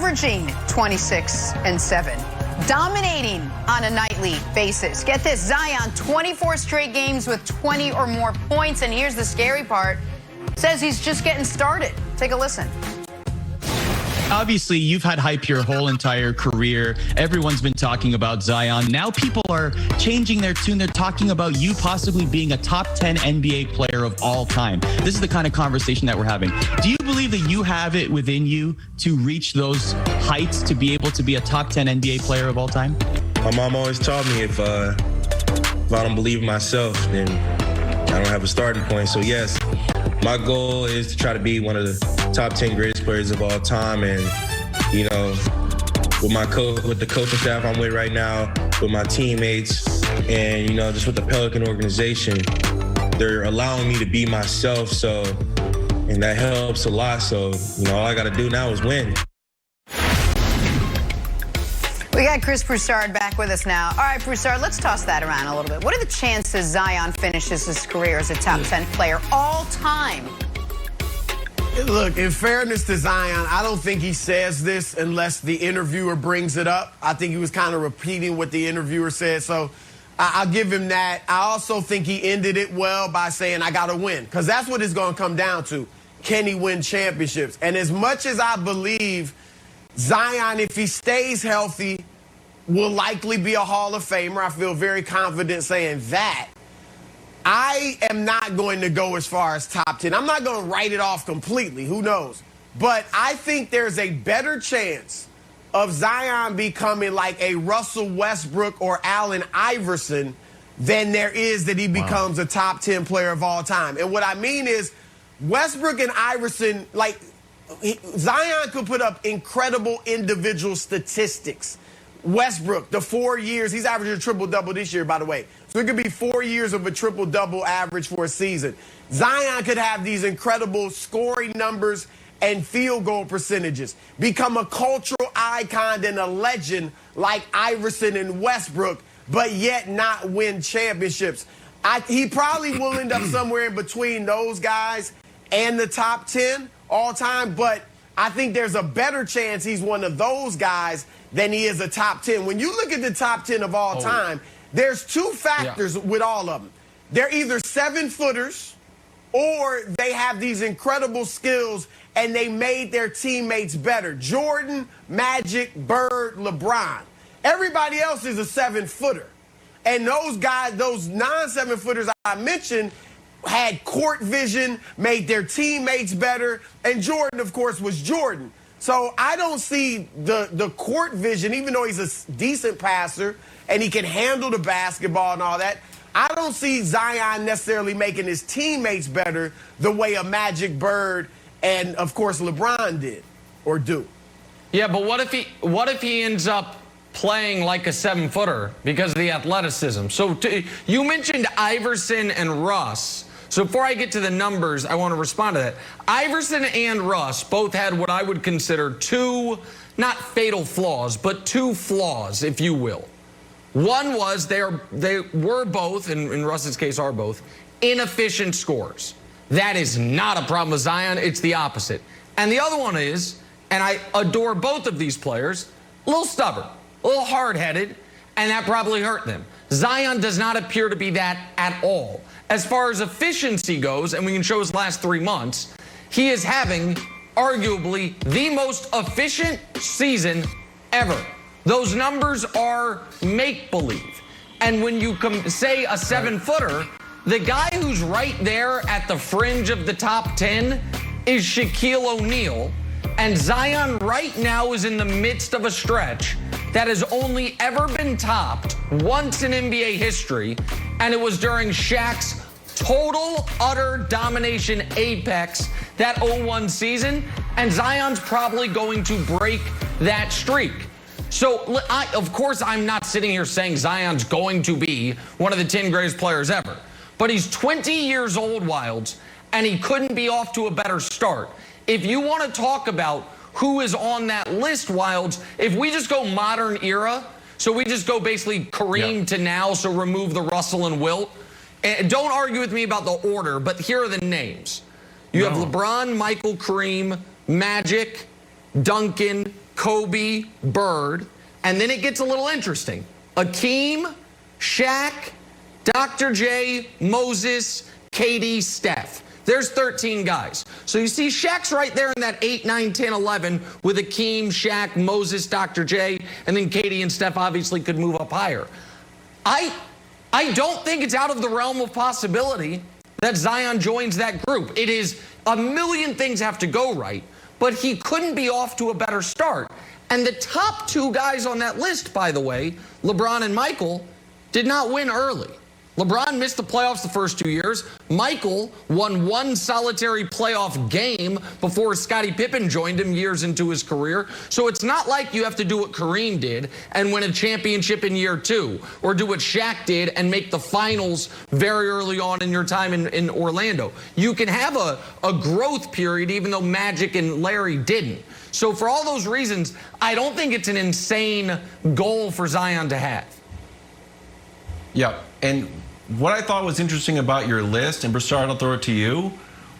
averaging 26 and 7. Dominating on a nightly basis. Get this, Zion, 24 straight games with 20 or more points. And here's the scary part. Says he's just getting started. Take a listen. Obviously, you've had hype your whole entire career. Everyone's been talking about Zion. Now people are changing their tune. They're talking about you possibly being a top 10 NBA player of all time. This is the kind of conversation that we're having. Do you believe that you have it within you to reach those heights to be able to be a top 10 NBA player of all time? My mom always taught me if I don't believe in myself, then I don't have a starting point. So yes, my goal is to try to be one of the top 10 greatest players of all time. And, you know, with the coaching staff I'm with right now, with my teammates, and, you know, just with the Pelican organization, they're allowing me to be myself. So, and that helps a lot. So, you know, all I got to do now is win. We got Chris Broussard back with us now. All right, Broussard, let's toss that around a little bit. What are the chances Zion finishes his career as a top 10 player all time? Look, in fairness to Zion, I don't think he says this unless the interviewer brings it up. I think he was kind of repeating what the interviewer said, so I'll give him that. I also think he ended it well by saying, I got to win, because that's what it's going to come down to. Can he win championships? And as much as I believe Zion, if he stays healthy, will likely be a Hall of Famer, I feel very confident saying that. I am not going to go as far as top 10. I'm not going to write it off completely. Who knows? But I think there's a better chance of Zion becoming like a Russell Westbrook or Allen Iverson than there is that he becomes a top 10 player of all time. And what I mean is Westbrook and Iverson, like Zion could put up incredible individual statistics. Westbrook, the 4 years, he's averaging a triple-double this year, by the way. So it could be 4 years of a triple-double average for a season. Zion could have these incredible scoring numbers and field goal percentages, become a cultural icon and a legend like Iverson and Westbrook, but yet not win championships. He probably will end up somewhere in between those guys and the top 10 all time, but I think there's a better chance he's one of those guys than he is a top 10. When you look at the top 10 of all time, there's two factors with all of them. They're either 7-footers or they have these incredible skills and they made their teammates better. Jordan, Magic, Bird, LeBron. Everybody else is a 7-footer. And those guys, those non-7-footers I mentioned, had court vision, made their teammates better, and Jordan, of course, was Jordan. So I don't see the court vision, even though he's a decent passer and he can handle the basketball and all that, I don't see Zion necessarily making his teammates better the way a Magic, Bird, and, of course, LeBron did or do. Yeah, but what if he ends up playing like a 7-footer because of the athleticism? So you mentioned Iverson and Russ. So before I get to the numbers, I want to respond to that. Iverson and Russ both had what I would consider two, not fatal flaws, but two flaws, if you will. One was they were both, in Russ's case are both, inefficient scorers. That is not a problem with Zion. It's the opposite. And the other one is, and I adore both of these players, a little stubborn, a little hard-headed, and that probably hurt them. Zion does not appear to be that at all. As far as efficiency goes, and we can show his last 3 months, he is having arguably the most efficient season ever. Those numbers are make-believe. And when you say a 7-footer, the guy who's right there at the fringe of the top 10 is Shaquille O'Neal. And Zion right now is in the midst of a stretch that has only ever been topped once in NBA history, and it was during Shaq's total, utter domination apex that 0-1 season, and Zion's probably going to break that streak. So, of course, I'm not sitting here saying Zion's going to be one of the 10 greatest players ever, but he's 20 years old, Wilds, and he couldn't be off to a better start. If you want to talk about who is on that list, Wilds, if we just go modern era, so we just go basically Kareem to now, so remove the Russell and Wilt. Don't argue with me about the order, but here are the names. You have LeBron, Michael, Kareem, Magic, Duncan, Kobe, Bird, and then it gets a little interesting. Akeem, Shaq, Dr. J, Moses, KD, Steph. There's 13 guys. So you see Shaq's right there in that 8, 9, 10, 11 with Akeem, Shaq, Moses, Dr. J, and then KD and Steph obviously could move up higher. I don't think it's out of the realm of possibility that Zion joins that group. It is a million things have to go right, but he couldn't be off to a better start. And the top 2 guys on that list, by the way, LeBron and Michael, did not win early. LeBron missed the playoffs the first 2 years. Michael won 1 solitary playoff game before Scottie Pippen joined him years into his career. So it's not like you have to do what Kareem did and win a championship in year 2, or do what Shaq did and make the finals very early on in your time in Orlando. You can have a growth period even though Magic and Larry didn't. So for all those reasons, I don't think it's an insane goal for Zion to have. Yeah, and what I thought was interesting about your list, and Broussard, I'll throw it to you,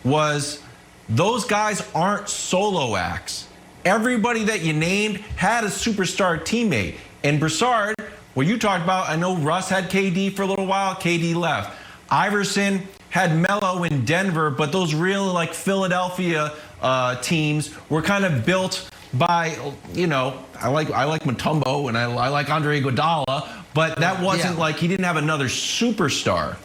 was those guys aren't solo acts. Everybody that you named had a superstar teammate. And Broussard, what you talked about, I know Russ had KD for a little while, KD left. Iverson had Melo in Denver, but those real like Philadelphia teams were kind of built by, you know, I like Mutombo and I like Andre Iguodala, but that wasn't like he didn't have another superstar.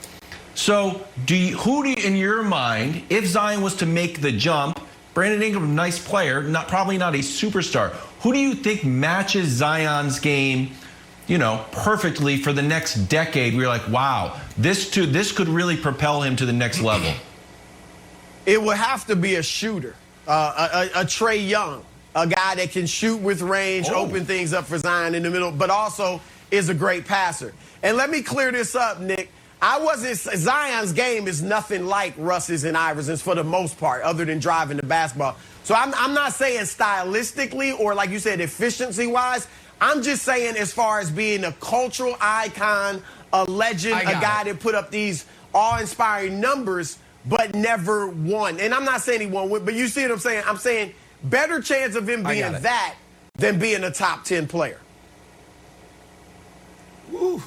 So who do you, in your mind, if Zion was to make the jump, Brandon Ingram, nice player, probably not a superstar, who do you think matches Zion's game, you know, perfectly for the next decade? We're like, wow, this could really propel him to the next level. It would have to be a shooter, a Trey Young, a guy that can shoot with range, open things up for Zion in the middle, but also is a great passer. And let me clear this up, Nick. Zion's game is nothing like Russ's and Iverson's for the most part, other than driving the basketball. So I'm not saying stylistically or, like you said, efficiency-wise. I'm just saying as far as being a cultural icon, a legend, a guy that put up these awe-inspiring numbers but never won. And I'm not saying he won, but you see what I'm saying? I'm saying better chance of him being that than being a top 10 player. Woo.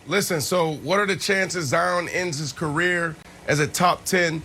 Listen, so what are the chances Zion ends his career as a top 10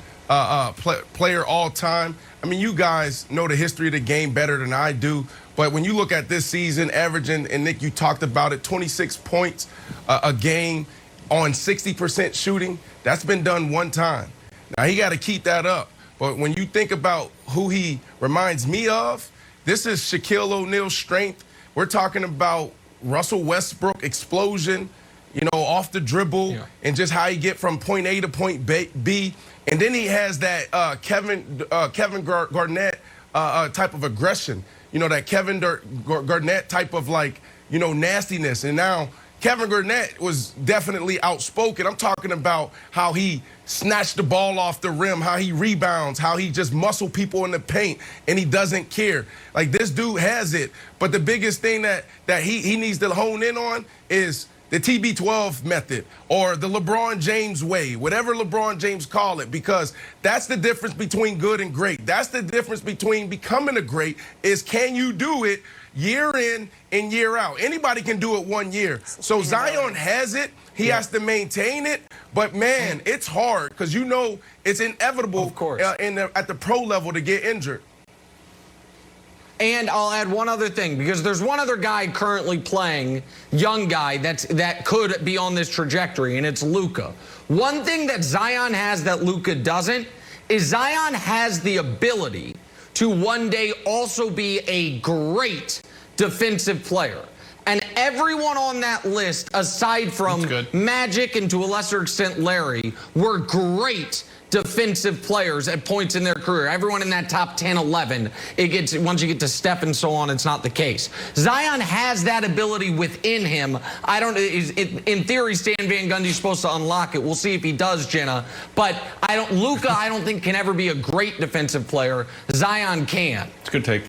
player all time? I mean, you guys know the history of the game better than I do, but when you look at this season, averaging, and Nick, you talked about it, 26 points a game on 60% shooting, that's been done one time. Now, he got to keep that up. But when you think about who he reminds me of, this is Shaquille O'Neal's strength. We're talking about Russell Westbrook explosion, you know, off the dribble, and just how he get from point A to point B. And then he has that Kevin Garnett type of aggression, you know, that Kevin Garnett type of, like, you know, nastiness. And now Kevin Garnett was definitely outspoken. I'm talking about how he snatched the ball off the rim, how he rebounds, how he just muscle people in the paint, and he doesn't care. Like, this dude has it. But the biggest thing that he needs to hone in on is the TB12 method or the LeBron James way, whatever LeBron James call it, because that's the difference between good and great. That's the difference between becoming a great is, can you do it year in and year out? Anybody can do it 1 year. So Zion has it. He has to maintain it. But, man, it's hard because, you know, it's inevitable at the pro level to get injured. And I'll add one other thing, because there's one other guy currently playing, young guy, that could be on this trajectory, and it's Luka. One thing that Zion has that Luka doesn't is Zion has the ability to one day also be a great defensive player. And everyone on that list, aside from Magic and to a lesser extent Larry, were great defensive players at points in their career. Everyone in that top 10, 11, once you get to Steph and so on, it's not the case. Zion has that ability within him. In theory, Stan Van Gundy's supposed to unlock it. We'll see if he does, Jenna. But Luka, I don't think can ever be a great defensive player. Zion can. It's a good take.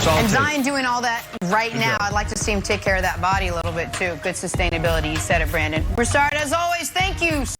And Zion doing all that right now. I'd like to see him take care of that body a little bit, too. Good sustainability. You said it, Brandon. Broussard, as always, thank you.